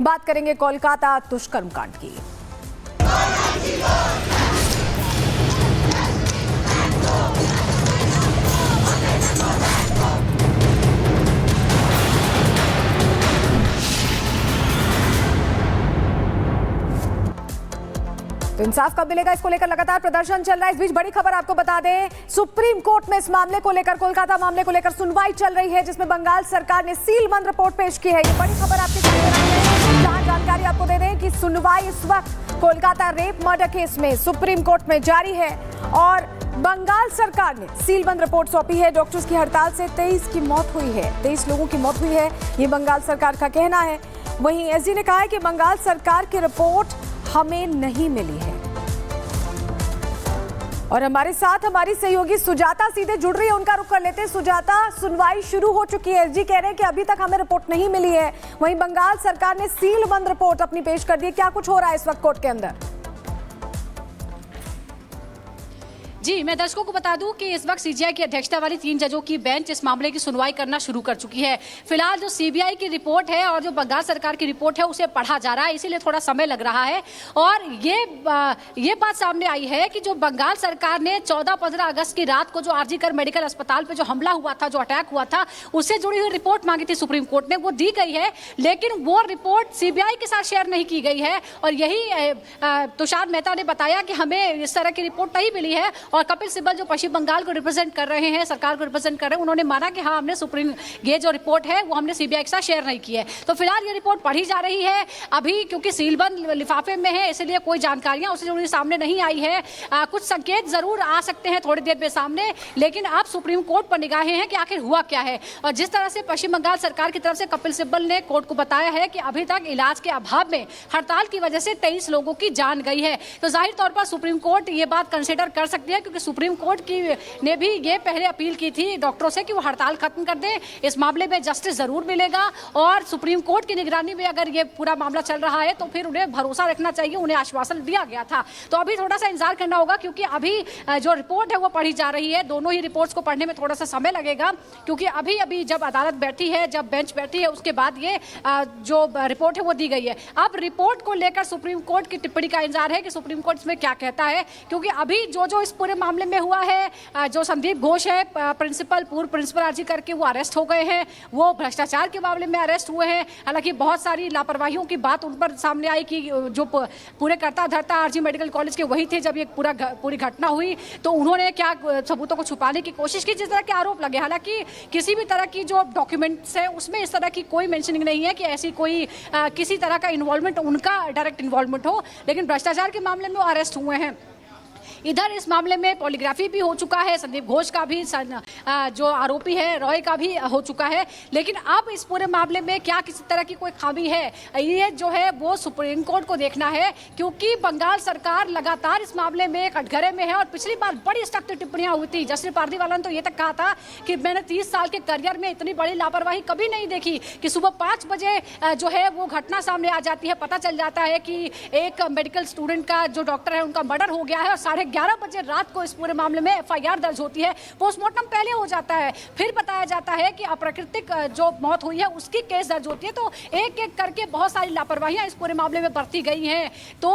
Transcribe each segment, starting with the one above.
बात करेंगे कोलकाता दुष्कर्म कांड की। तो इंसाफ कब मिलेगा, इसको लेकर लगातार प्रदर्शन चल रहा है। इस बीच बड़ी खबर आपको बता दें, सुप्रीम कोर्ट में इस मामले को लेकर, कोलकाता मामले को लेकर सुनवाई चल रही है, जिसमें बंगाल सरकार ने सीलबंद रिपोर्ट पेश की है। ये बड़ी खबर आपके सामने, जहां जानकारी आपको दे दें कि सुनवाई इस वक्त कोलकाता रेप मर्डर केस में सुप्रीम कोर्ट में जारी है और बंगाल सरकार ने सीलबंद रिपोर्ट सौंपी है। डॉक्टर्स की हड़ताल से 23 की मौत हुई है, 23 लोगों की मौत हुई है, ये बंगाल सरकार का कहना है। वहीं एसजी ने कहा है कि बंगाल सरकार की रिपोर्ट हमें नहीं मिली है। और हमारे साथ हमारी सहयोगी सुजाता सीधे जुड़ रही है, उनका रुख कर लेते हैं। सुजाता, सुनवाई शुरू हो चुकी है, एसजी कह रहे हैं कि अभी तक हमें रिपोर्ट नहीं मिली है, वहीं बंगाल सरकार ने सीलबंद रिपोर्ट अपनी पेश कर दी है। क्या कुछ हो रहा है इस वक्त कोर्ट के अंदर? जी, मैं दर्शकों को बता दूं कि इस वक्त सीजीआई की अध्यक्षता वाली 3 जजों की बेंच इस मामले की सुनवाई करना शुरू कर चुकी है। फिलहाल जो सीबीआई की रिपोर्ट है और जो बंगाल सरकार की रिपोर्ट है उसे पढ़ा जा रहा है, इसीलिए थोड़ा समय लग रहा है। और ये बात सामने आई है कि जो बंगाल सरकार ने 14-15 अगस्त की रात को जो आरजीकर मेडिकल अस्पताल पर जो हमला हुआ था, जो अटैक हुआ था, उससे जुड़ी हुई रिपोर्ट मांगी थी सुप्रीम कोर्ट ने, वो दी गई है, लेकिन वो रिपोर्ट सीबीआई के साथ शेयर नहीं की गई है। और यही तुषार मेहता ने बताया कि हमें इस तरह की रिपोर्ट नहीं मिली है। और कपिल सिब्बल जो पश्चिम बंगाल को रिप्रेजेंट कर रहे हैं, सरकार को रिप्रेजेंट कर रहे हैं, उन्होंने माना कि हाँ, हमने सुप्रीम ये जो रिपोर्ट है वो हमने सीबीआई के साथ शेयर नहीं की है। तो फिलहाल ये रिपोर्ट पढ़ी जा रही है अभी, क्योंकि सीलबंद लिफाफे में है, इसलिए कोई जानकारियां उससे जुड़ी सामने नहीं आई है। कुछ संकेत जरूर आ सकते हैं थोड़ी देर में सामने, लेकिन अब सुप्रीम कोर्ट पर निगाहें हैं कि आखिर हुआ क्या है। और जिस तरह से पश्चिम बंगाल सरकार की तरफ से कपिल सिब्बल ने कोर्ट को बताया है कि अभी तक इलाज के अभाव में हड़ताल की वजह से 23 लोगों की जान गई है, तो जाहिर तौर पर सुप्रीम कोर्ट ये बात कंसिडर कर सकती है, क्योंकि सुप्रीम कोर्ट ने भी ये पहले अपील की थी डॉक्टरों से कि वो हड़ताल खत्म कर दें। इस मामले में जस्टिस जरूर मिलेगा और सुप्रीम कोर्ट की निगरानी में अगर ये पूरा मामला चल रहा है तो फिर उन्हें भरोसा रखना चाहिए, उन्हें आश्वासन दिया गया था। तो अभी थोड़ा सा इंतजार करना होगा, क्योंकि अभी जो रिपोर्ट है वो पढ़ी जा रही है। दोनों ही रिपोर्ट्स को पढ़ने में थोड़ा सा समय लगेगा, क्योंकि अभी जब अदालत बैठी है, जब बेंच बैठी है, उसके बाद ये जो रिपोर्ट है वो दी गई है। अब रिपोर्ट को लेकर सुप्रीम कोर्ट की टिप्पणी का इंतजार है कि सुप्रीम कोर्ट इसमें क्या कहता है, क्योंकि अभी जो इस पूरे मामले में हुआ है, जो संदीप घोष है पूर्व प्रिंसिपल आरजी करके वो अरेस्ट हो गए हैं, वो भ्रष्टाचार के मामले में अरेस्ट हुए हैं। हालांकि बहुत सारी लापरवाहियों की बात उन पर सामने आई कि जो पूरे करता धरता आरजी मेडिकल कॉलेज के वही थे जब ये पूरी घटना हुई, तो उन्होंने क्या सबूतों को छुपाने की कोशिश की, जिस तरह के आरोप लगे। हालांकि किसी भी तरह की जो डॉक्यूमेंट्स है उसमें इस तरह की कोई मेंशनिंग नहीं है कि ऐसी कोई किसी तरह का इन्वॉल्वमेंट, उनका डायरेक्ट इन्वॉल्वमेंट हो, लेकिन भ्रष्टाचार के मामले में वो अरेस्ट हुए हैं। इधर इस मामले में पॉलीग्राफी भी हो चुका है, संदीप घोष का भी, जो आरोपी है रॉय का भी हो चुका है। लेकिन अब इस पूरे मामले में क्या किसी तरह की कोई खामी है, ये जो है वो सुप्रीम कोर्ट को देखना है, क्योंकि बंगाल सरकार लगातार इस मामले में कटघरे में है। और पिछली बार बड़ी सख्त टिप्पणियां हुई थी, जस्टिस पारदीवाला ने तो ये तक कहा था कि मैंने 30 साल के करियर में इतनी बड़ी लापरवाही कभी नहीं देखी, कि सुबह 5 बजे जो है वो घटना सामने आ जाती है, पता चल जाता है कि एक मेडिकल स्टूडेंट का, जो डॉक्टर है, उनका मर्डर हो गया है, और 11:30 बजे रात को इस पूरे मामले में एफआईआर दर्ज होती है, पोस्टमार्टम पहले हो जाता है, फिर बताया जाता है कि अप्राकृतिक जो मौत हुई है उसकी केस दर्ज होती है। तो एक एक करके बहुत सारी लापरवाहियां इस पूरे मामले में बरती गई हैं। तो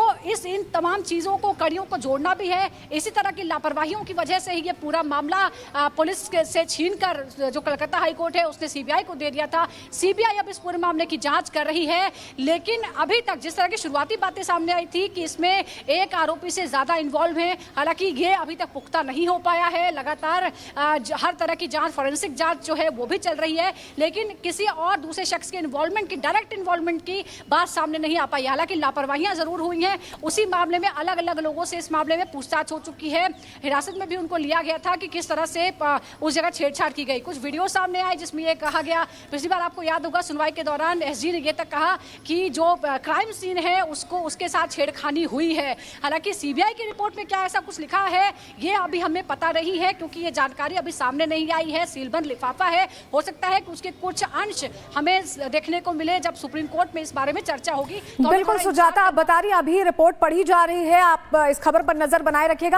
इन तमाम चीजों को, कड़ियों को जोड़ना भी है। इसी तरह की लापरवाहियों की वजह से ही ये पूरा मामला पुलिस से छीनकर जो कलकत्ता हाईकोर्ट है उसने सीबीआई को दे दिया था। सीबीआई अब इस पूरे मामले की जांच कर रही है, लेकिन अभी तक जिस तरह की शुरुआती बातें सामने आई थी कि इसमें एक आरोपी से ज्यादा इन्वॉल्व है, हालांकि ये अभी तक पुख्ता नहीं हो पाया है। लगातार हर तरह की जांच, फॉरेंसिक जांच जो है वो भी चल रही है, लेकिन किसी और दूसरे शख्स के इन्वॉल्वमेंट की, डायरेक्ट इन्वॉल्वमेंट की बात सामने नहीं आ पाई। हालांकि लापरवाहियां जरूर हुई हैं। उसी मामले में अलग अलग लोगों से इस मामले में पूछताछ हो चुकी है। हिरासत में भी उनको लिया गया था कि किस तरह से उस जगह छेड़छाड़ की गई। कुछ वीडियो सामने आए जिसमें यह कहा गया, पिछली बार आपको याद होगा सुनवाई के दौरान एसजी ने यह तक कहा कि जो क्राइम सीन है उसके साथ छेड़खानी हुई है। हालांकि सीबीआई की रिपोर्ट में क्या ऐसा कुछ लिखा है ये अभी हमें पता नहीं है, क्योंकि ये जानकारी अभी सामने नहीं आई है। सीलबंद लिफाफा है, हो सकता है कि उसके कुछ अंश हमें देखने को मिले जब सुप्रीम कोर्ट में इस बारे में चर्चा होगी। तो बिल्कुल सुजाता, आप बता रही, अभी रिपोर्ट पढ़ी जा रही है, आप इस खबर पर नजर बनाए रखिएगा।